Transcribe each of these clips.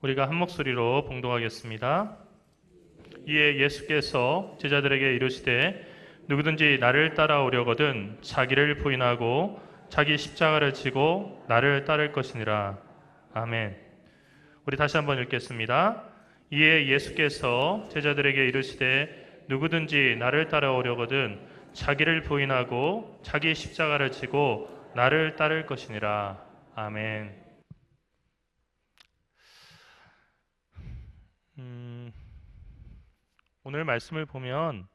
우리가 한 목소리로 봉독하겠습니다. 이에 예수께서 제자들에게 이르시되 누구든지 나를 따라오려거든 자기를 부인하고 자기 십자가를 지고 나를 따를 것이니라. 아멘. 우리 다시 한번 읽겠습니다. 이에 예수께서 제자들에게 이르시되 누구든지 나를 따라오려거든 자기를 부인하고 자기 십자가를 지고 나를 따를 것이니라. 아멘. 오늘 말씀을 보면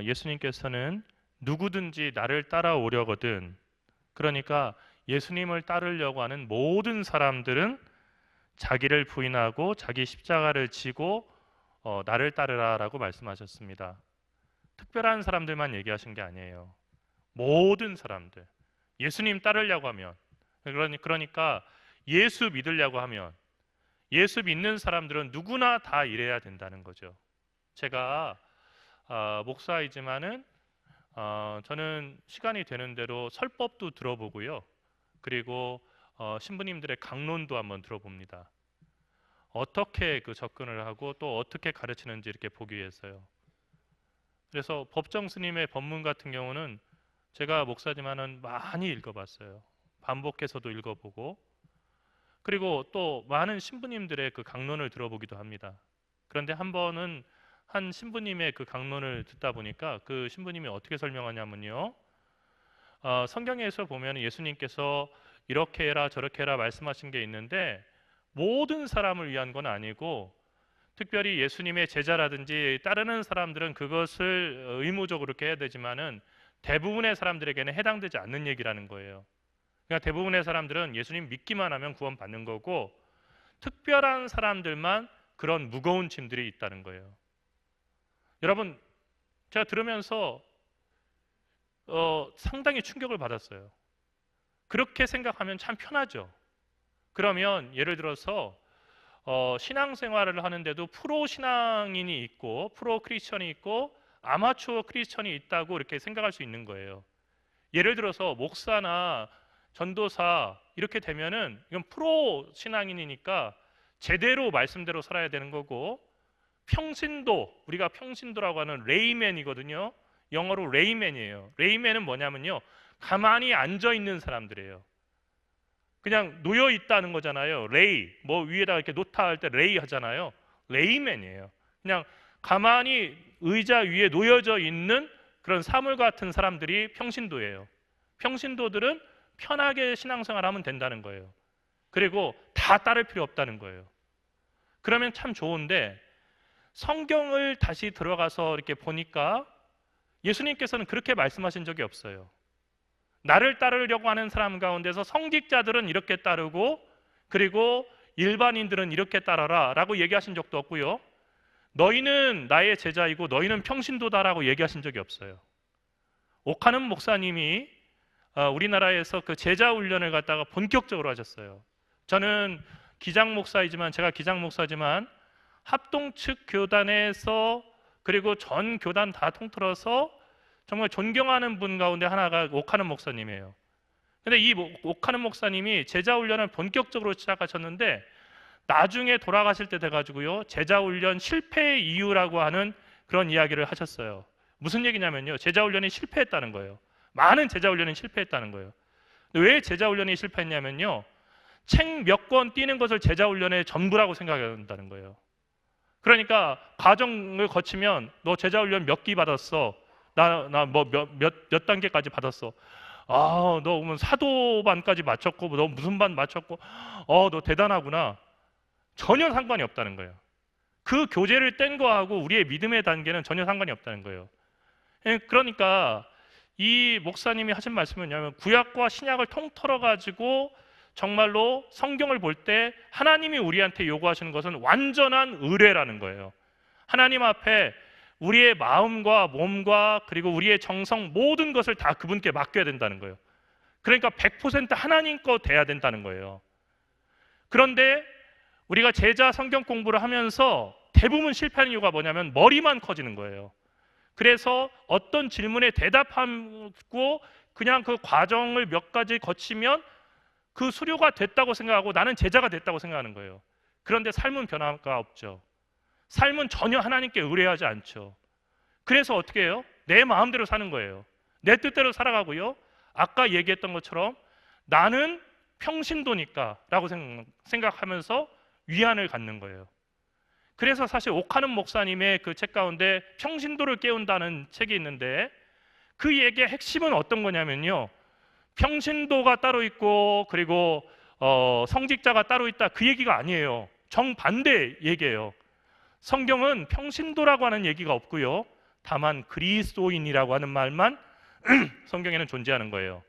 예수님께서는 누구든지 나를 따라오려거든, 그러니까 예수님을 따르려고 하는 모든 사람들은 자기를 부인하고 자기 십자가를 지고 나를 따르라 라고 말씀하셨습니다. 특별한 사람들만 얘기하신 게 아니에요. 모든 사람들, 예수님 따르려고 하면, 그러니까 예수 믿으려고 하면, 예수 믿는 사람들은 누구나 다 이래야 된다는 거죠. 제가 목사이지만은 저는 시간이 되는 대로 설법도 들어보고요. 그리고 신부님들의 강론도 한번 들어봅니다. 어떻게 그 접근을 하고 또 어떻게 가르치는지 이렇게 보기 위해서요. 그래서 법정 스님의 법문 같은 경우는 제가 목사지만은 많이 읽어봤어요. 반복해서도 읽어보고, 그리고 또 많은 신부님들의 그 강론을 들어보기도 합니다. 그런데 한 번은 한 신부님의 그 강론을 듣다 보니까 그 신부님이 어떻게 설명하냐면요, 성경에서 보면 예수님께서 이렇게 해라 저렇게 해라 말씀하신 게 있는데 모든 사람을 위한 건 아니고, 특별히 예수님의 제자라든지 따르는 사람들은 그것을 의무적으로 이렇게 해야 되지만은 대부분의 사람들에게는 해당되지 않는 얘기라는 거예요. 그러니까 대부분의 사람들은 예수님 믿기만 하면 구원받는 거고, 특별한 사람들만 그런 무거운 짐들이 있다는 거예요. 여러분, 제가 들으면서 상당히 충격을 받았어요. 그렇게 생각하면 참 편하죠. 그러면 예를 들어서 신앙생활을 하는데도 프로 신앙인이 있고 프로 크리스천이 있고 아마추어 크리스천이 있다고 이렇게 생각할 수 있는 거예요. 예를 들어서 목사나 전도사 이렇게 되면은 이건 프로 신앙인이니까 제대로 말씀대로 살아야 되는 거고, 평신도, 우리가 평신도라고 하는 레이맨이거든요. 영어로 레이맨이에요. 레이맨은 뭐냐면요, 가만히 앉아 있는 사람들이에요. 그냥 놓여 있다는 거잖아요. 레이, 뭐 위에다가 이렇게 놓다 할 때 레이 하잖아요. 레이맨이에요. 그냥 가만히 의자 위에 놓여져 있는 그런 사물 같은 사람들이 평신도예요. 평신도들은 편하게 신앙생활하면 된다는 거예요. 그리고 다 따를 필요 없다는 거예요. 그러면 참 좋은데, 성경을 다시 들어가서 이렇게 보니까 예수님께서는 그렇게 말씀하신 적이 없어요. 나를 따르려고 하는 사람 가운데서 성직자들은 이렇게 따르고, 그리고 일반인들은 이렇게 따라라 라고 얘기하신 적도 없고요. 너희는 나의 제자이고 너희는 평신도다라고 얘기하신 적이 없어요. 오카는 목사님이 우리나라에서 그 제자 훈련을 갖다가 본격적으로 하셨어요. 저는 제가 기장 목사지만 합동 측 교단에서, 그리고 전 교단 다 통틀어서 정말 존경하는 분 가운데 하나가 오카는 목사님이에요. 근데 이 오카는 목사님이 제자 훈련을 본격적으로 시작하셨는데 나중에 돌아가실 때 돼가지고요, 제자 훈련 실패의 이유라고 하는 그런 이야기를 하셨어요. 무슨 얘기냐면요, 제자 훈련이 실패했다는 거예요. 많은 제자 훈련이 실패했다는 거예요. 왜 제자 훈련이 실패했냐면요, 책 몇 권 띄는 것을 제자 훈련의 전부라고 생각한다는 거예요. 그러니까 과정을 거치면 너 제자 훈련 몇 기 받았어? 나 뭐 몇 단계까지 받았어? 아, 너 그러면 사도반까지 마쳤고, 너 무슨 반 마쳤고, 너 대단하구나. 전혀 상관이 없다는 거예요. 그 교재를 뗀 거하고 우리의 믿음의 단계는 전혀 상관이 없다는 거예요. 그러니까 이 목사님이 하신 말씀은 뭐냐면, 구약과 신약을 통틀어 가지고 정말로 성경을 볼 때 하나님이 우리한테 요구하시는 것은 완전한 의뢰라는 거예요. 하나님 앞에 우리의 마음과 몸과 그리고 우리의 정성, 모든 것을 다 그분께 맡겨야 된다는 거예요. 그러니까 100% 하나님 거 돼야 된다는 거예요. 그런데 우리가 제자 성경 공부를 하면서 대부분 실패하는 이유가 뭐냐면 머리만 커지는 거예요. 그래서 어떤 질문에 대답하고 그냥 그 과정을 몇 가지 거치면 그 수료가 됐다고 생각하고 나는 제자가 됐다고 생각하는 거예요. 그런데 삶은 변화가 없죠. 삶은 전혀 하나님께 의뢰하지 않죠. 그래서 어떻게 해요? 내 마음대로 사는 거예요. 내 뜻대로 살아가고요. 아까 얘기했던 것처럼 나는 평신도니까 라고 생각하면서 위안을 갖는 거예요. 그래서 사실 오카는 목사님의 그 책 가운데 평신도를 깨운다는 책이 있는데 그 얘기의 핵심은 어떤 거냐면요, 평신도가 따로 있고 그리고 성직자가 따로 있다, 그 얘기가 아니에요. 정반대 얘기예요. 성경은 평신도라고 하는 얘기가 없고요, 다만 그리스도인이라고 하는 말만 성경에는 존재하는 거예요.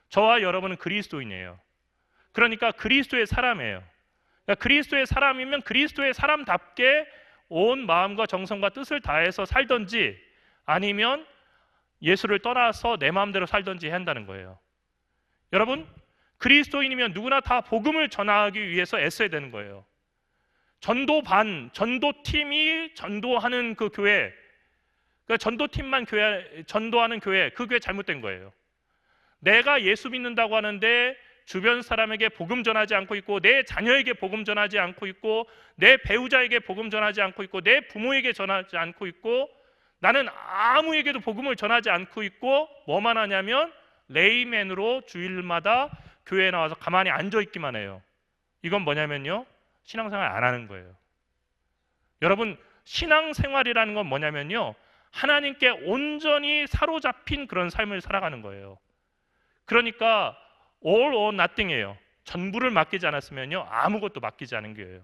저와 여러분은 그리스도인이에요. 그러니까 그리스도의 사람이에요. 그러니까 그리스도의 사람이면 그리스도의 사람답게 온 마음과 정성과 뜻을 다해서 살든지 아니면 예수를 떠나서 내 마음대로 살든지 해야 한다는 거예요. 여러분, 그리스도인이면 누구나 다 복음을 전하기 위해서 애써야 되는 거예요. 전도팀이 전도하는 그 교회, 그러니까 전도팀만 전도하는 교회, 그 교회 잘못된 거예요. 내가 예수 믿는다고 하는데 주변 사람에게 복음 전하지 않고 있고, 내 자녀에게 복음 전하지 않고 있고, 내 배우자에게 복음 전하지 않고 있고, 내 부모에게 전하지 않고 있고, 나는 아무에게도 복음을 전하지 않고 있고, 뭐만 하냐면 레이맨으로 주일마다 교회에 나와서 가만히 앉아 있기만 해요. 이건 뭐냐면요, 신앙생활 안 하는 거예요. 여러분, 신앙생활이라는 건 뭐냐면요, 하나님께 온전히 사로잡힌 그런 삶을 살아가는 거예요. 그러니까 all or nothing이에요. 전부를 맡기지 않았으면요, 아무것도 맡기지 않은 거예요.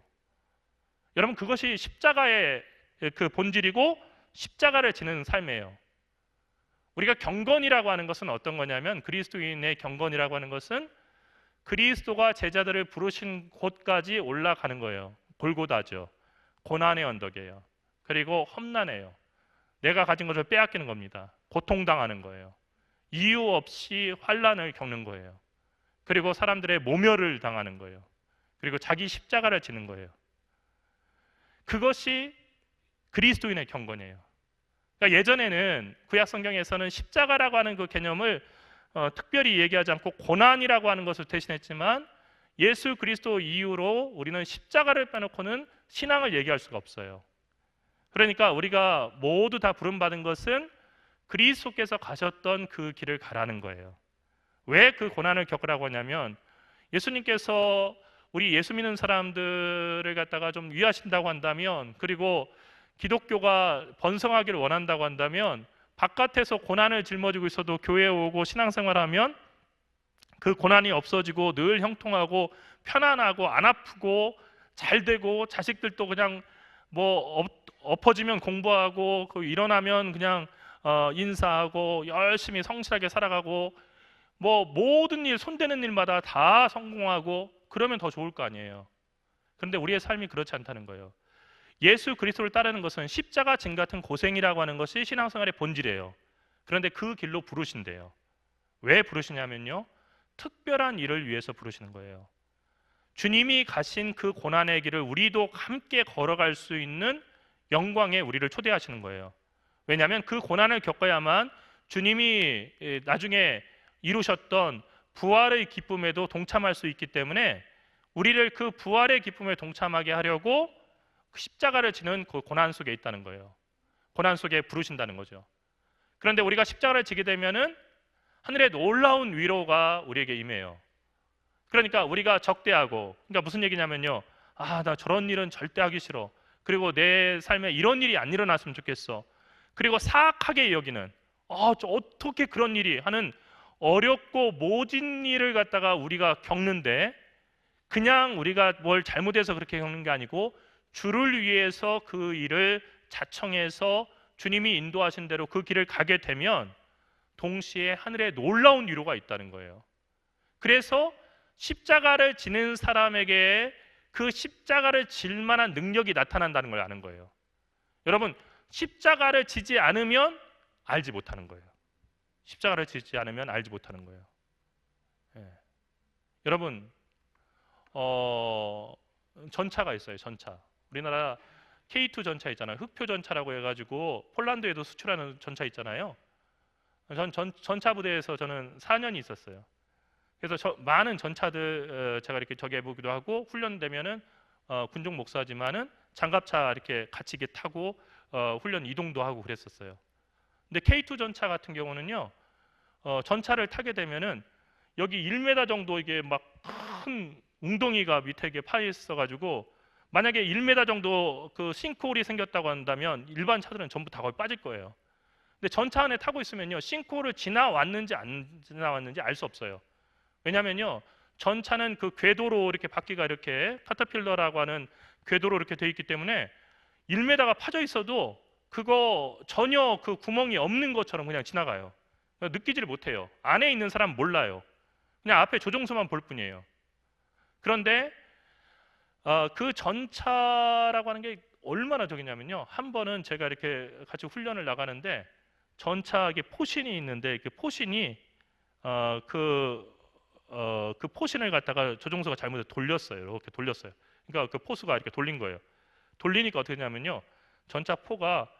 여러분, 그것이 십자가의 그 본질이고 십자가를 지는 삶이에요. 우리가 경건이라고 하는 것은 어떤 거냐면, 그리스도인의 경건이라고 하는 것은 그리스도가 제자들을 부르신 곳까지 올라가는 거예요. 골고다죠. 고난의 언덕이에요. 그리고 험난해요. 내가 가진 것을 빼앗기는 겁니다. 고통당하는 거예요. 이유 없이 환난을 겪는 거예요. 그리고 사람들의 모멸을 당하는 거예요. 그리고 자기 십자가를 지는 거예요. 그것이 그리스도인의 경건이에요. 그러니까 예전에는 구약 성경에서는 십자가라고 하는 그 개념을 특별히 얘기하지 않고 고난이라고 하는 것을 대신했지만, 예수 그리스도 이후로 우리는 십자가를 빼놓고는 신앙을 얘기할 수가 없어요. 그러니까 우리가 모두 다 부름받은 것은 그리스도께서 가셨던 그 길을 가라는 거예요. 왜 그 고난을 겪으라고 하냐면, 예수님께서 우리 예수 믿는 사람들을 갖다가 좀 위하신다고 한다면, 그리고 기독교가 번성하기를 원한다고 한다면, 바깥에서 고난을 짊어지고 있어도 교회에 오고 신앙생활하면 그 고난이 없어지고 늘 형통하고 편안하고 안 아프고 잘 되고, 자식들도 그냥 뭐 엎어지면 공부하고 일어나면 그냥 인사하고 열심히 성실하게 살아가고, 뭐 모든 일, 손대는 일마다 다 성공하고, 그러면 더 좋을 거 아니에요. 그런데 우리의 삶이 그렇지 않다는 거예요. 예수 그리스도를 따르는 것은 십자가 짐 같은 고생이라고 하는 것이 신앙생활의 본질이에요. 그런데 그 길로 부르신대요. 왜 부르시냐면요, 특별한 일을 위해서 부르시는 거예요. 주님이 가신 그 고난의 길을 우리도 함께 걸어갈 수 있는 영광에 우리를 초대하시는 거예요. 왜냐하면 그 고난을 겪어야만 주님이 나중에 이루셨던 부활의 기쁨에도 동참할 수 있기 때문에, 우리를 그 부활의 기쁨에 동참하게 하려고 그 십자가를 지는 그 고난 속에 있다는 거예요. 고난 속에 부르신다는 거죠. 그런데 우리가 십자가를 지게 되면은 하늘의 놀라운 위로가 우리에게 임해요. 그러니까 우리가 적대하고, 그러니까 무슨 얘기냐면요, 나 저런 일은 절대 하기 싫어. 그리고 내 삶에 이런 일이 안 일어났으면 좋겠어. 그리고 사악하게 여기는, 어떻게 그런 일이 하는 어렵고 모진 일을 갖다가 우리가 겪는데, 그냥 우리가 뭘 잘못해서 그렇게 겪는 게 아니고 주를 위해서 그 일을 자청해서 주님이 인도하신 대로 그 길을 가게 되면 동시에 하늘에 놀라운 위로가 있다는 거예요. 그래서 십자가를 지는 사람에게 그 십자가를 질 만한 능력이 나타난다는 걸 아는 거예요. 여러분, 십자가를 지지 않으면 알지 못하는 거예요. 십자가를 지지 않으면 알지 못하는 거예요. 여러분, 전차가 있어요. 전차. 우리나라 K2 전차 있잖아요. 흑표 전차라고 해가지고 폴란드에도 수출하는 전차 있잖아요. 전차 부대에서 저는 4년이 있었어요. 그래서 많은 전차들 제가 이렇게 저기 해보기도 하고, 훈련되면은 군종 목사지만은 장갑차 이렇게 같이 이렇게 타고 훈련 이동도 하고 그랬었어요. 근데 K2 전차 같은 경우는요, 전차를 타게 되면은 여기 1m 정도 이게 막 큰 웅덩이가 밑에 이게 파 있어가지고 만약에 1m 정도 그 싱크홀이 생겼다고 한다면 일반 차들은 전부 다 거기 빠질 거예요. 근데 전차 안에 타고 있으면요, 싱크홀을 지나왔는지 안 지나왔는지 알 수 없어요. 왜냐면요, 전차는 그 궤도로 이렇게 바퀴가 이렇게 카터필러라고 하는 궤도로 이렇게 돼 있기 때문에 1m가 파져 있어도 그거 전혀 그 구멍이 없는 것처럼 그냥 지나가요. 느끼지를 못해요. 안에 있는 사람은 몰라요. 그냥 앞에 조종수만 볼 뿐이에요. 그런데 그 전차라고 하는 게 얼마나 저기냐면요, 한 번은 제가 이렇게 같이 훈련을 나가는데 전차에 포신이 있는데 그 포신이 그 포신을 갖다가 조종수가 잘못해서 돌렸어요. 이렇게 돌렸어요. 그러니까 그 포수가 이렇게 돌린 거예요. 돌리니까 어떻게 되냐면요, 전차 포가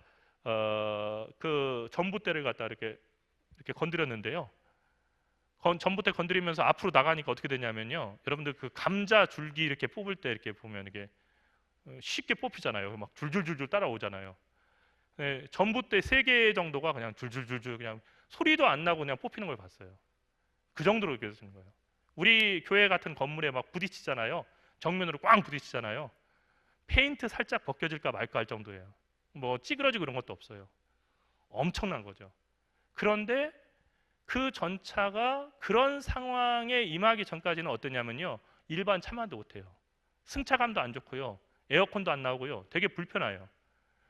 그 전봇대를 갖다 이렇게 건드렸는데요. 전봇대 건드리면서 앞으로 나가니까 어떻게 되냐면요, 여러분들 그 감자 줄기 이렇게 뽑을 때 이렇게 보면 이게 쉽게 뽑히잖아요. 막 줄줄줄줄 따라오잖아요. 네, 전봇대 3개 정도가 그냥 줄줄줄줄 그냥 소리도 안 나고 그냥 뽑히는 걸 봤어요. 그 정도로 느껴지는 거예요. 우리 교회 같은 건물에 막 부딪히잖아요. 정면으로 꽝 부딪히잖아요. 페인트 살짝 벗겨질까 말까 할 정도예요. 뭐 찌그러지고 그런 것도 없어요. 엄청난 거죠. 그런데 그 전차가 그런 상황에 임하기 전까지는 어떠냐면요, 일반 차만도 못해요. 승차감도 안 좋고요, 에어컨도 안 나오고요, 되게 불편해요.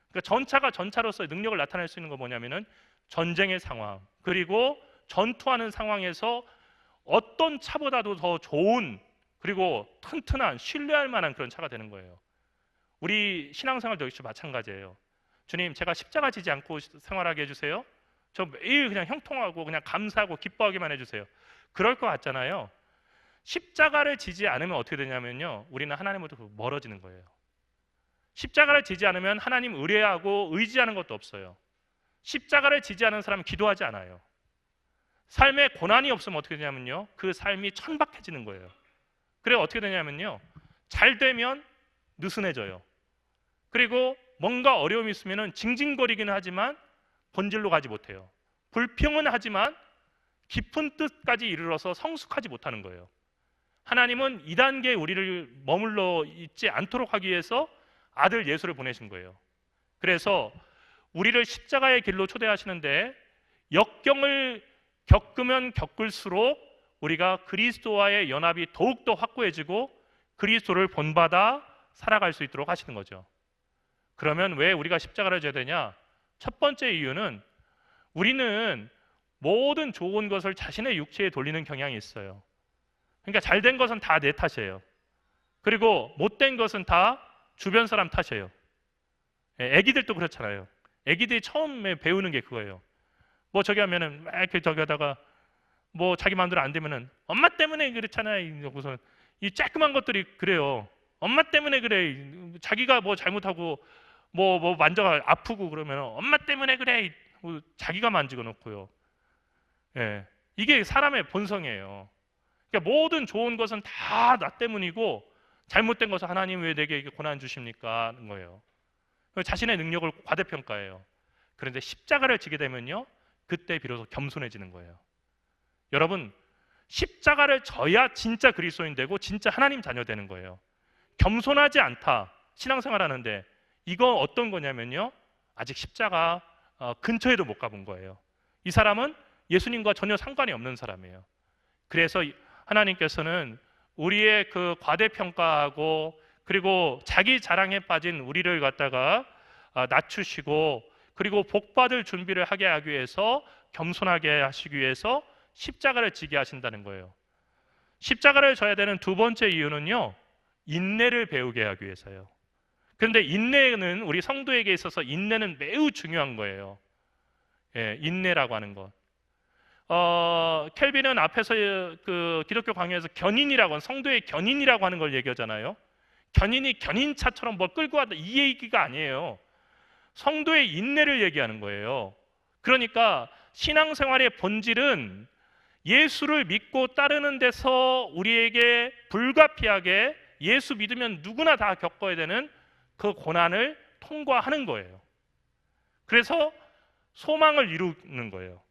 그러니까 전차가 전차로서의 능력을 나타낼 수 있는 건 뭐냐면은 전쟁의 상황, 그리고 전투하는 상황에서 어떤 차보다도 더 좋은, 그리고 튼튼한, 신뢰할 만한 그런 차가 되는 거예요. 우리 신앙생활도 역시 마찬가지예요. 주님, 제가 십자가 지지 않고 생활하게 해주세요. 저 매일 그냥 형통하고 그냥 감사하고 기뻐하기만 해주세요. 그럴 것 같잖아요. 십자가를 지지 않으면 어떻게 되냐면요, 우리는 하나님으로부터 멀어지는 거예요. 십자가를 지지 않으면 하나님 의뢰하고 의지하는 것도 없어요. 십자가를 지지 않은 사람은 기도하지 않아요. 삶에 고난이 없으면 어떻게 되냐면요, 그 삶이 천박해지는 거예요. 그래 어떻게 되냐면요, 잘 되면 느슨해져요. 그리고 뭔가 어려움이 있으면 징징거리기는 하지만 본질로 가지 못해요. 불평은 하지만 깊은 뜻까지 이르러서 성숙하지 못하는 거예요. 하나님은 2단계에 우리를 머물러 있지 않도록 하기 위해서 아들 예수를 보내신 거예요. 그래서 우리를 십자가의 길로 초대하시는데 역경을 겪으면 겪을수록 우리가 그리스도와의 연합이 더욱더 확고해지고 그리스도를 본받아 살아갈 수 있도록 하시는 거죠. 그러면 왜 우리가 십자가를 져야 되냐? 첫 번째 이유는 우리는 모든 좋은 것을 자신의 육체에 돌리는 경향이 있어요. 그러니까 잘된 것은 다 내 탓이에요. 그리고 못된 것은 다 주변 사람 탓이에요. 애기들도 그렇잖아요. 애기들이 처음에 배우는 게 그거예요. 뭐 저기 하면은 막 이렇게 저기 하다가 뭐 자기 마음대로 안 되면은 엄마 때문에 그렇잖아요. 무슨 이 쬐끄만 것들이 그래요. 엄마 때문에 그래. 자기가 뭐 잘못하고 뭐 만져가 아프고 그러면 엄마 때문에 그래. 자기가 만지고 놓고요. 예, 이게 사람의 본성이에요. 그러니까 모든 좋은 것은 다 나 때문이고 잘못된 것은 하나님 왜 내게 이렇게 고난 주십니까? 하는 거예요. 자신의 능력을 과대평가해요. 그런데 십자가를 지게 되면요, 그때 비로소 겸손해지는 거예요. 여러분, 십자가를 져야 진짜 그리스도인 되고 진짜 하나님 자녀 되는 거예요. 겸손하지 않다, 신앙생활 하는데 이거 어떤 거냐면요, 아직 십자가 근처에도 못 가본 거예요. 이 사람은 예수님과 전혀 상관이 없는 사람이에요. 그래서 하나님께서는 우리의 그 과대평가하고 그리고 자기 자랑에 빠진 우리를 갖다가 낮추시고 그리고 복받을 준비를 하게 하기 위해서 겸손하게 하시기 위해서 십자가를 지게 하신다는 거예요. 십자가를 져야 되는 두 번째 이유는요, 인내를 배우게 하기 위해서요. 그런데 인내는 우리 성도에게 있어서 인내는 매우 중요한 거예요. 예, 인내라고 하는 것. 켈빈은 앞에서 그 기독교 강의에서 견인이라고 하는, 성도의 견인이라고 하는 걸 얘기하잖아요. 견인이 견인차처럼 뭘 끌고 왔다, 이 얘기가 아니에요. 성도의 인내를 얘기하는 거예요. 그러니까 신앙생활의 본질은 예수를 믿고 따르는 데서 우리에게 불가피하게 예수 믿으면 누구나 다 겪어야 되는 그 고난을 통과하는 거예요. 그래서 소망을 이루는 거예요.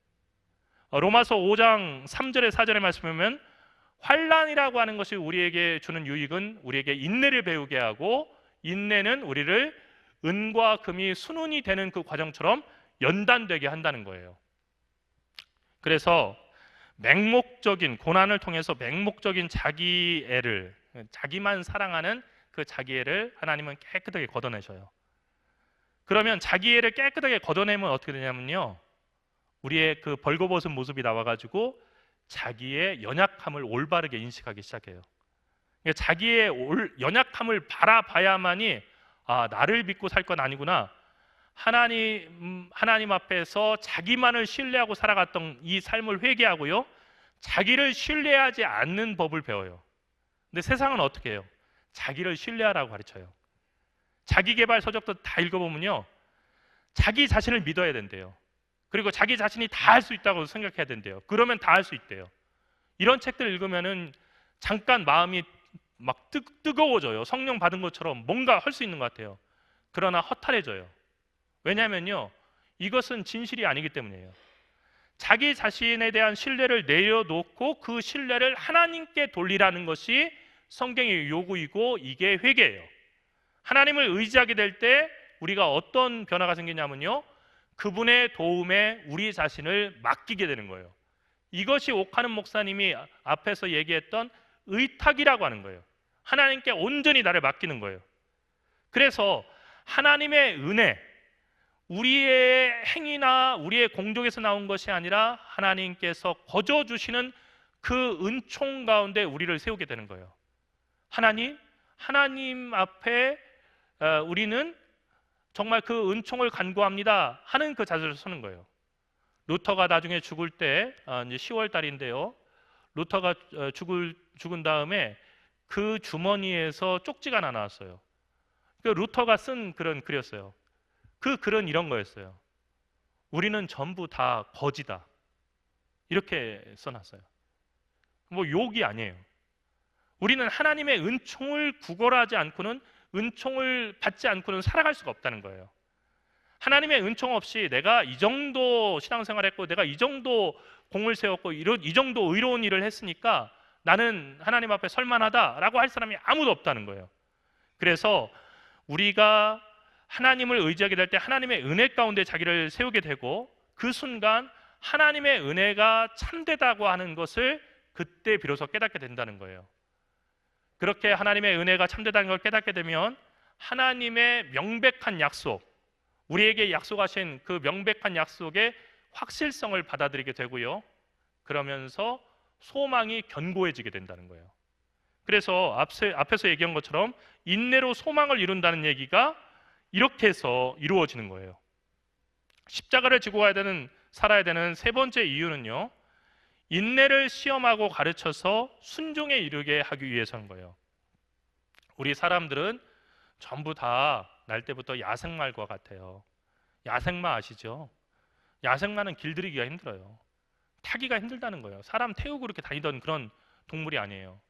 로마서 5장 3절에 4절에 말씀 보면 환난이라고 하는 것이 우리에게 주는 유익은 우리에게 인내를 배우게 하고, 인내는 우리를 은과 금이 순운이 되는 그 과정처럼 연단되게 한다는 거예요. 그래서 맹목적인 고난을 통해서 맹목적인 자기애를, 자기만 사랑하는 그 자기애를 하나님은 깨끗하게 걷어내셔요. 그러면 자기애를 깨끗하게 걷어내면 어떻게 되냐면요, 우리의 그 벌거벗은 모습이 나와가지고 자기의 연약함을 올바르게 인식하기 시작해요. 그러니까 자기의 연약함을 바라봐야만이 나를 믿고 살 건 아니구나, 하나님 앞에서 자기만을 신뢰하고 살아갔던 이 삶을 회개하고요, 자기를 신뢰하지 않는 법을 배워요. 근데 세상은 어떻게 해요? 자기를 신뢰하라고 가르쳐요. 자기개발 서적도 다 읽어보면요, 자기 자신을 믿어야 된대요. 그리고 자기 자신이 다 할 수 있다고 생각해야 된대요. 그러면 다 할 수 있대요. 이런 책들 읽으면은 잠깐 마음이 막 뜨거워져요. 성령 받은 것처럼 뭔가 할 수 있는 것 같아요. 그러나 허탈해져요. 왜냐하면요, 이것은 진실이 아니기 때문이에요. 자기 자신에 대한 신뢰를 내려놓고 그 신뢰를 하나님께 돌리라는 것이 성경의 요구이고, 이게 회개예요. 하나님을 의지하게 될 때 우리가 어떤 변화가 생기냐면요, 그분의 도움에 우리 자신을 맡기게 되는 거예요. 이것이 옥하는 목사님이 앞에서 얘기했던 의탁이라고 하는 거예요. 하나님께 온전히 나를 맡기는 거예요. 그래서 하나님의 은혜, 우리의 행위나 우리의 공적에서 나온 것이 아니라 하나님께서 거저 주시는 그 은총 가운데 우리를 세우게 되는 거예요. 하나님 앞에 우리는 정말 그 은총을 간구합니다 하는 그 자세로 서는 거예요. 루터가 나중에 죽을 때, 이제 10월 달인데요, 루터가 죽은 다음에 그 주머니에서 쪽지가 하나 나왔어요. 그 루터가 쓴 그런 글이었어요. 그 글은 이런 거였어요. 우리는 전부 다 거지다, 이렇게 써놨어요. 뭐 욕이 아니에요. 우리는 하나님의 은총을 구걸하지 않고는, 은총을 받지 않고는 살아갈 수가 없다는 거예요. 하나님의 은총 없이 내가 이 정도 신앙생활했고, 내가 이 정도 공을 세웠고, 이 정도 의로운 일을 했으니까 나는 하나님 앞에 설만하다라고 할 사람이 아무도 없다는 거예요. 그래서 우리가 하나님을 의지하게 될 때 하나님의 은혜 가운데 자기를 세우게 되고, 그 순간 하나님의 은혜가 참되다고 하는 것을 그때 비로소 깨닫게 된다는 거예요. 그렇게 하나님의 은혜가 참되다는 걸 깨닫게 되면 하나님의 명백한 약속, 우리에게 약속하신 그 명백한 약속의 확실성을 받아들이게 되고요, 그러면서 소망이 견고해지게 된다는 거예요. 그래서 앞에서 얘기한 것처럼 인내로 소망을 이룬다는 얘기가 이렇게 해서 이루어지는 거예요. 십자가를 지고 살아야 되는 세 번째 이유는요, 인내를 시험하고 가르쳐서 순종에 이르게 하기 위해서인 거예요. 우리 사람들은 전부 다 날 때부터 야생마과 같아요. 야생마 아시죠? 야생마는 길들이기가 힘들어요. 타기가 힘들다는 거예요. 사람 태우고 이렇게 다니던 그런 동물이 아니에요.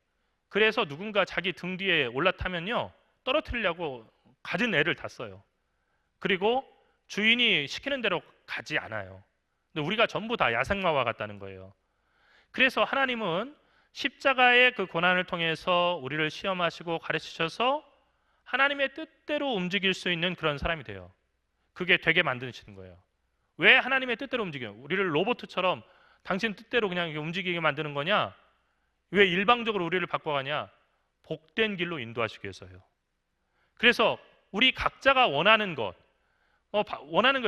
그래서 누군가 자기 등 뒤에 올라타면요, 떨어뜨리려고 가진 애를 다 써요. 그리고 주인이 시키는 대로 가지 않아요. 근데 우리가 전부 다 야생마와 같다는 거예요. 그래서 하나님은 십자가의 그 고난을 통해서 우리를 시험하시고 가르치셔서 하나님의 뜻대로 움직일 수 있는 그런 사람이 돼요. 그게 되게 만드시는 거예요. 왜 하나님의 뜻대로 움직여요? 우리를 로봇처럼 당신 뜻대로 그냥 움직이게 만드는 거냐? 왜 일방적으로 우리를 바꿔가냐? 복된 길로 인도하시기 위해서요. 그래서 우리 각자가 원하는 것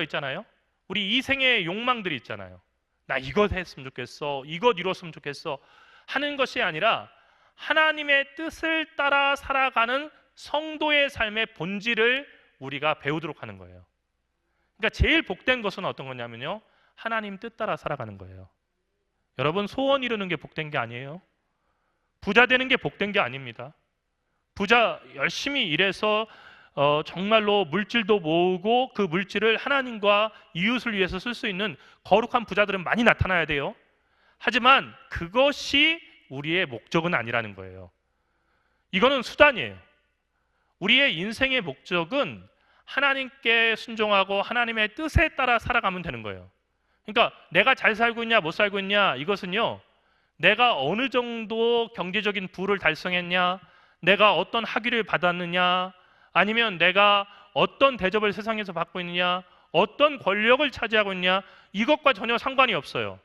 있잖아요. 우리 이생의 욕망들이 있잖아요. 나 이것 했으면 좋겠어, 이것 이뤘으면 좋겠어 하는 것이 아니라 하나님의 뜻을 따라 살아가는 성도의 삶의 본질을 우리가 배우도록 하는 거예요. 그러니까 제일 복된 것은 어떤 거냐면요, 하나님 뜻 따라 살아가는 거예요. 여러분, 소원 이루는 게 복된 게 아니에요. 부자 되는 게 복된 게 아닙니다. 부자 열심히 일해서 정말로 물질도 모으고 그 물질을 하나님과 이웃을 위해서 쓸 수 있는 거룩한 부자들은 많이 나타나야 돼요. 하지만 그것이 우리의 목적은 아니라는 거예요. 이거는 수단이에요. 우리의 인생의 목적은 하나님께 순종하고 하나님의 뜻에 따라 살아가면 되는 거예요. 그러니까 내가 잘 살고 있냐 못 살고 있냐, 이것은요, 내가 어느 정도 경제적인 부를 달성했냐, 내가 어떤 학위를 받았느냐, 아니면 내가 어떤 대접을 세상에서 받고 있느냐, 어떤 권력을 차지하고 있냐, 이것과 전혀 상관이 없어요.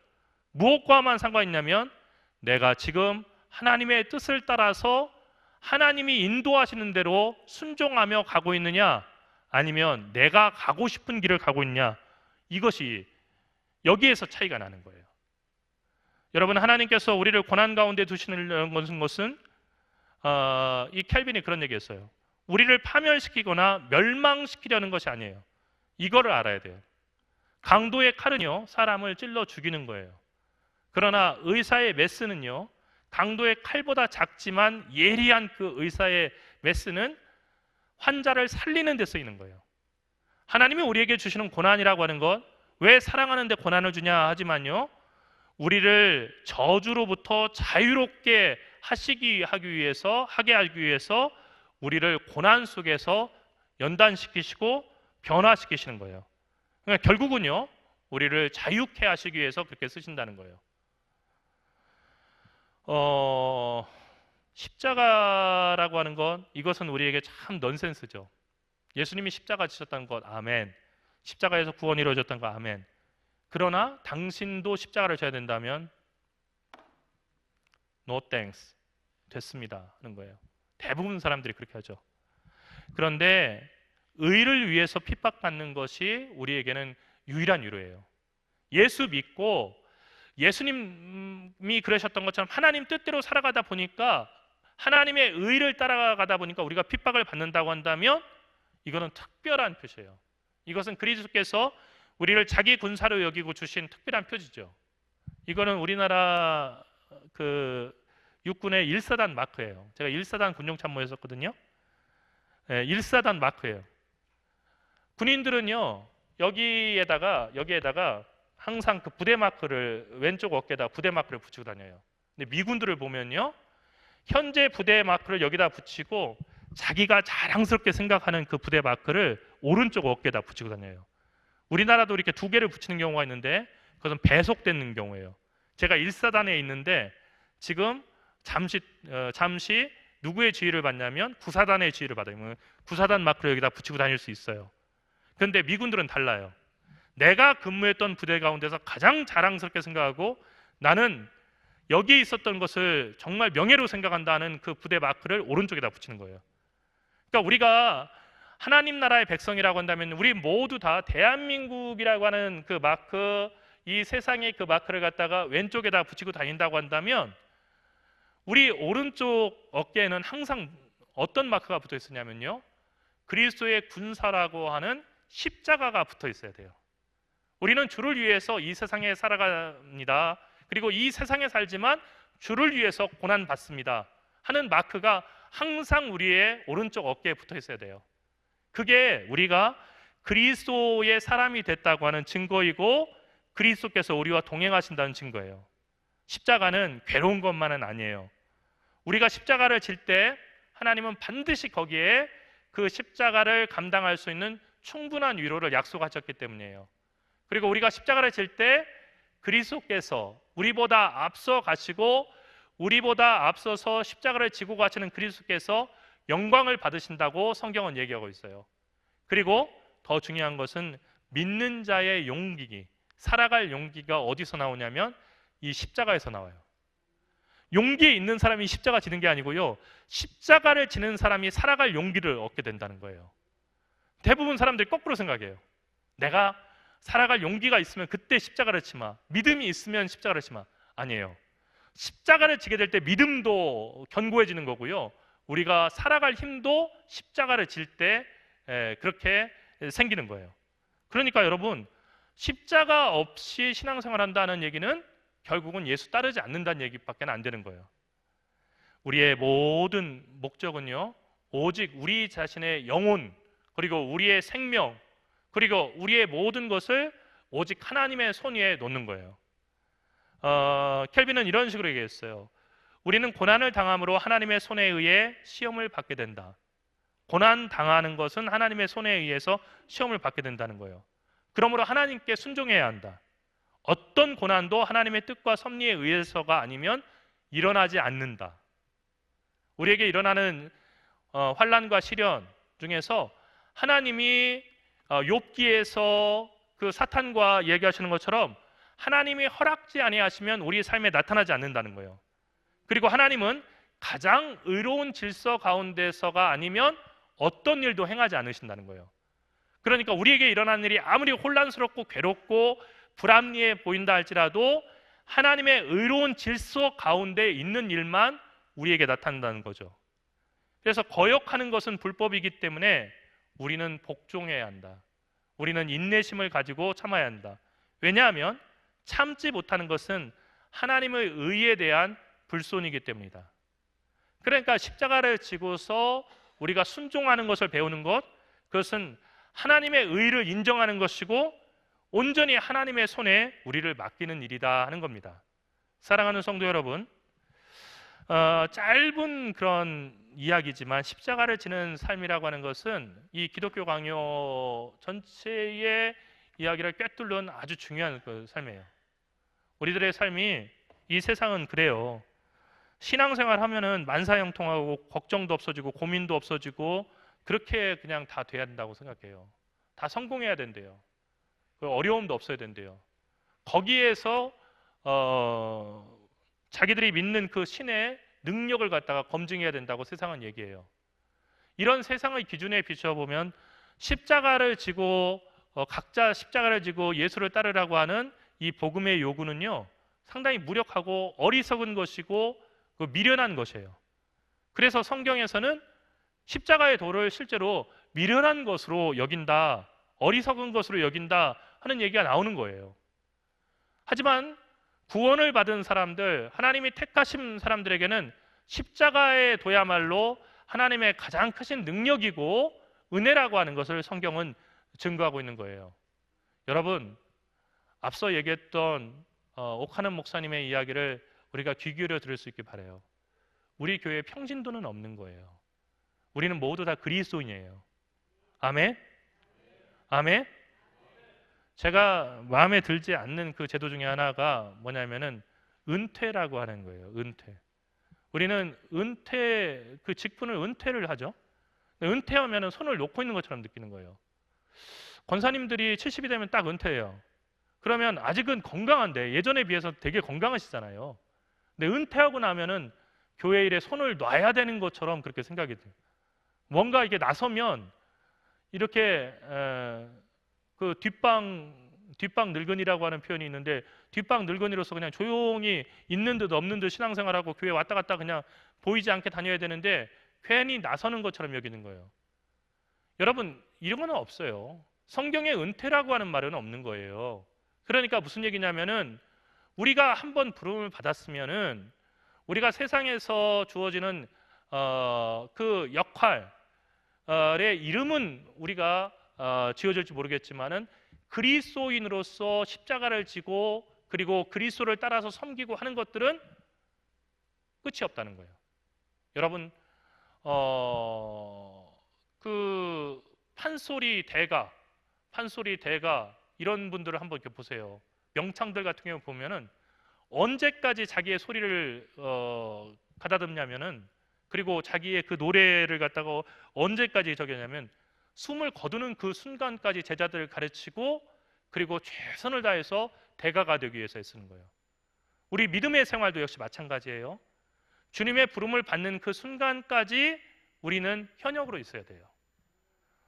무엇과만 상관이 있냐면 내가 지금 하나님의 뜻을 따라서 하나님이 인도하시는 대로 순종하며 가고 있느냐, 아니면 내가 가고 싶은 길을 가고 있냐, 이것이 여기에서 차이가 나는 거예요. 여러분, 하나님께서 우리를 고난 가운데 두시는 것은 이 켈빈이 그런 얘기했어요. 우리를 파멸시키거나 멸망시키려는 것이 아니에요. 이거를 알아야 돼요. 강도의 칼은요, 사람을 찔러 죽이는 거예요. 그러나 의사의 메스는요, 강도의 칼보다 작지만 예리한 그 의사의 메스는 환자를 살리는 데 쓰이는 거예요. 하나님이 우리에게 주시는 고난이라고 하는 것, 왜 사랑하는데 고난을 주냐 하지만요, 우리를 저주로부터 자유롭게 하게 하기 위해서 우리를 고난 속에서 연단시키시고 변화시키시는 거예요. 그러니까 결국은요, 우리를 자유케 하시기 위해서 그렇게 쓰신다는 거예요. 십자가라고 하는 것, 이것은 우리에게 참 넌센스죠. 예수님이 십자가 지셨다는 것, 아멘. 십자가에서 구원이 이루어졌다는 것, 아멘. 그러나 당신도 십자가를 져야 된다면 no thanks, 됐습니다 하는 거예요. 대부분 사람들이 그렇게 하죠. 그런데 의를 위해서 핍박받는 것이 우리에게는 유일한 위로예요. 예수 믿고 예수님이 그러셨던 것처럼 하나님 뜻대로 살아가다 보니까, 하나님의 의를 따라가다 보니까 우리가 핍박을 받는다고 한다면 이거는 특별한 표시예요. 이것은 그리스도께서 우리를 자기 군사로 여기고 주신 특별한 표지죠. 이거는 우리나라 그 육군의 1사단 마크예요. 제가 1사단 군용참모에 었거든요. 네, 1사단 마크예요. 군인들은요, 여기에다가 항상 그 부대 마크를, 왼쪽 어깨에다 부대 마크를 붙이고 다녀요. 근데 미군들을 보면요, 현재 부대 마크를 여기다 붙이고 자기가 자랑스럽게 생각하는 그 부대 마크를 오른쪽 어깨에다 붙이고 다녀요. 우리나라도 이렇게 두 개를 붙이는 경우가 있는데 그것은 배속되는 경우예요. 제가 1사단에 있는데 지금 잠시 누구의 지휘를 받냐면 9사단의 지휘를 받아요. 9사단 마크를 여기다 붙이고 다닐 수 있어요. 그런데 미군들은 달라요. 내가 근무했던 부대 가운데서 가장 자랑스럽게 생각하고 나는 여기에 있었던 것을 정말 명예로 생각한다는 그 부대 마크를 오른쪽에다 붙이는 거예요. 그러니까 우리가 하나님 나라의 백성이라고 한다면 우리 모두 다 대한민국이라고 하는 그 마크, 이 세상의 그 마크를 갖다가 왼쪽에다 붙이고 다닌다고 한다면 우리 오른쪽 어깨에는 항상 어떤 마크가 붙어 있었냐면요, 그리스도의 군사라고 하는 십자가가 붙어 있어야 돼요. 우리는 주를 위해서 이 세상에 살아갑니다. 그리고 이 세상에 살지만 주를 위해서 고난받습니다 하는 마크가 항상 우리의 오른쪽 어깨에 붙어 있어야 돼요. 그게 우리가 그리스도의 사람이 됐다고 하는 증거이고 그리스도께서 우리와 동행하신다는 증거예요. 십자가는 괴로운 것만은 아니에요. 우리가 십자가를 질 때 하나님은 반드시 거기에 그 십자가를 감당할 수 있는 충분한 위로를 약속하셨기 때문이에요. 그리고 우리가 십자가를 질 때 그리스도께서 우리보다 앞서 가시고 우리보다 앞서서 십자가를 지고 가시는 그리스도께서 영광을 받으신다고 성경은 얘기하고 있어요. 그리고 더 중요한 것은 믿는 자의 용기, 살아갈 용기가 어디서 나오냐면 이 십자가에서 나와요. 용기 있는 사람이 십자가 지는 게 아니고요, 십자가를 지는 사람이 살아갈 용기를 얻게 된다는 거예요. 대부분 사람들이 거꾸로 생각해요. 내가 살아갈 용기가 있으면 그때 십자가를 치마, 믿음이 있으면 십자가를 치마. 아니에요. 십자가를 지게 될 때 믿음도 견고해지는 거고요, 우리가 살아갈 힘도 십자가를 질 때 그렇게 생기는 거예요. 그러니까 여러분, 십자가 없이 신앙생활 한다는 얘기는 결국은 예수 따르지 않는다는 얘기밖에 안 되는 거예요. 우리의 모든 목적은요, 오직 우리 자신의 영혼, 그리고 우리의 생명, 그리고 우리의 모든 것을 오직 하나님의 손 위에 놓는 거예요. 켈빈은 이런 식으로 얘기했어요. 우리는 고난을 당함으로 하나님의 손에 의해 시험을 받게 된다. 고난 당하는 것은 하나님의 손에 의해서 시험을 받게 된다는 거예요. 그러므로 하나님께 순종해야 한다. 어떤 고난도 하나님의 뜻과 섭리에 의해서가 아니면 일어나지 않는다. 우리에게 일어나는 환난과 시련 중에서 하나님이 욥기에서 그 사탄과 얘기하시는 것처럼 하나님이 허락지 아니하시면 우리 삶에 나타나지 않는다는 거예요. 그리고 하나님은 가장 의로운 질서 가운데서가 아니면 어떤 일도 행하지 않으신다는 거예요. 그러니까 우리에게 일어나는 일이 아무리 혼란스럽고 괴롭고 불합리해 보인다 할지라도 하나님의 의로운 질서 가운데 있는 일만 우리에게 나타난다는 거죠. 그래서 거역하는 것은 불법이기 때문에 우리는 복종해야 한다. 우리는 인내심을 가지고 참아야 한다. 왜냐하면 참지 못하는 것은 하나님의 의에 대한 불손이기 때문이다. 그러니까 십자가를 지고서 우리가 순종하는 것을 배우는 것, 그것은 하나님의 의를 인정하는 것이고 온전히 하나님의 손에 우리를 맡기는 일이다 하는 겁니다. 사랑하는 성도 여러분, 짧은 그런 이야기지만 십자가를 지는 삶이라고 하는 것은 이 기독교 강요 전체의 이야기를 꿰뚫는 아주 중요한 그 삶이에요. 우리들의 삶이 이 세상은 그래요. 신앙생활 하면은 만사형통하고 걱정도 없어지고 고민도 없어지고 그렇게 그냥 다 돼야 된다고 생각해요. 다 성공해야 된대요. 어려움도 없어야 된대요. 거기에서 자기들이 믿는 그 신의 능력을 갖다가 검증해야 된다고 세상은 얘기해요. 이런 세상의 기준에 비춰보면 십자가를 지고 각자 십자가를 지고 예수를 따르라고 하는 이 복음의 요구는요, 상당히 무력하고 어리석은 것이고 미련한 것이에요. 그래서 성경에서는 십자가의 도를 실제로 미련한 것으로 여긴다, 어리석은 것으로 여긴다 하는 얘기가 나오는 거예요. 하지만 구원을 받은 사람들, 하나님이 택하신 사람들에게는 십자가의 도야말로 하나님의 가장 크신 능력이고 은혜라고 하는 것을 성경은 증거하고 있는 거예요. 여러분, 앞서 얘기했던 옥하는 목사님의 이야기를 우리가 귀 기울여 들을 수 있길 바라요. 우리 교회에 평신도는 없는 거예요. 우리는 모두 다 그리스도인이에요. 아멘? 아멘? 제가 마음에 들지 않는 그 제도 중에 하나가 뭐냐면은 은퇴라고 하는 거예요. 은퇴. 우리는 은퇴, 그 직분을 은퇴를 하죠. 은퇴하면은 손을 놓고 있는 것처럼 느끼는 거예요. 권사님들이 70이 되면 딱 은퇴해요. 그러면 아직은 건강한데 예전에 비해서 되게 건강하시잖아요. 근데 은퇴하고 나면은 교회 일에 손을 놔야 되는 것처럼 그렇게 생각이 돼요. 뭔가 이게 나서면 이렇게 그 뒷방 늙은이라고 하는 표현이 있는데, 뒷방 늙은이로서 그냥 조용히 있는 듯 없는 듯 신앙생활하고 교회 왔다 갔다 그냥 보이지 않게 다녀야 되는데 괜히 나서는 것처럼 여기는 거예요. 여러분, 이런 건 없어요. 성경에 은퇴라고 하는 말은 없는 거예요. 그러니까 무슨 얘기냐면은 우리가 한번 부름을 받았으면은 우리가 세상에서 주어지는 그 역할의 이름은 우리가 지어질지 모르겠지만은 그리스도인으로서 십자가를 지고 그리고 그리스도를 따라서 섬기고 하는 것들은 끝이 없다는 거예요. 여러분, 그 판소리 대가 이런 분들을 한번 이렇게 보세요. 명창들 같은 경우 보면은 언제까지 자기의 소리를 가다듬냐면은, 그리고 자기의 그 노래를 갖다가 언제까지 저기냐면 숨을 거두는 그 순간까지 제자들을 가르치고 그리고 최선을 다해서 대가가 되기 위해서 쓰는 거예요. 우리 믿음의 생활도 역시 마찬가지예요. 주님의 부름을 받는 그 순간까지 우리는 현역으로 있어야 돼요.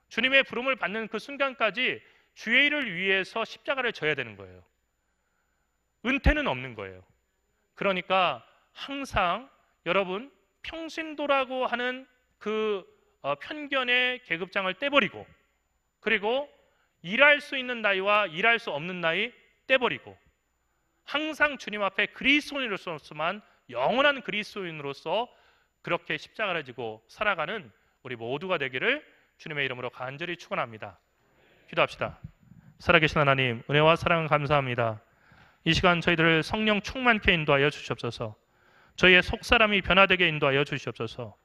주님의 부름을 받는 그 순간까지 주의 일을 위해서 십자가를 져야 되는 거예요. 은퇴는 없는 거예요. 그러니까 항상 여러분, 평신도라고 하는 그 편견의 계급장을 떼버리고, 그리고 일할 수 있는 나이와 일할 수 없는 나이 떼버리고, 항상 주님 앞에 그리스도인으로서만, 영원한 그리스도인으로서 그렇게 십자가를 지고 살아가는 우리 모두가 되기를 주님의 이름으로 간절히 축원합니다. 기도합시다. 살아계신 하나님, 은혜와 사랑 감사합니다. 이 시간 저희들을 성령 충만케 인도하여 주시옵소서. 저희의 속사람이 변화되게 인도하여 주시옵소서.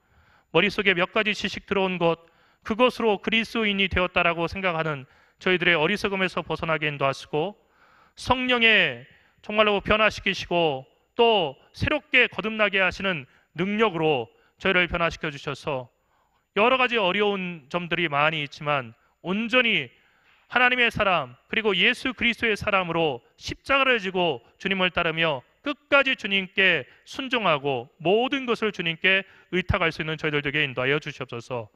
머릿속에 몇 가지 지식 들어온 것, 그것으로 그리스도인이 되었다라고 생각하는 저희들의 어리석음에서 벗어나게 인도하시고, 성령의 정말로 변화시키시고 또 새롭게 거듭나게 하시는 능력으로 저희를 변화시켜 주셔서 여러 가지 어려운 점들이 많이 있지만 온전히 하나님의 사람 그리고 예수 그리스도의 사람으로 십자가를 지고 주님을 따르며 끝까지 주님께 순종하고 모든 것을 주님께 의탁할 수 있는 저희들 되게 인도하여 주시옵소서.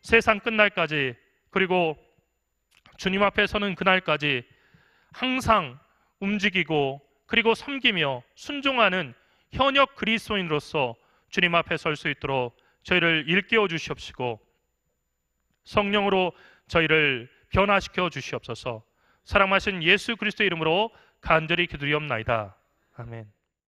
세상 끝날까지 그리고 주님 앞에 서는 그날까지 항상 움직이고 그리고 섬기며 순종하는 현역 그리스도인으로서 주님 앞에 설 수 있도록 저희를 일깨워 주시옵시고 성령으로 저희를 변화시켜 주시옵소서. 사랑하신 예수 그리스도의 이름으로 간절히 기도리옵나이다. 아멘.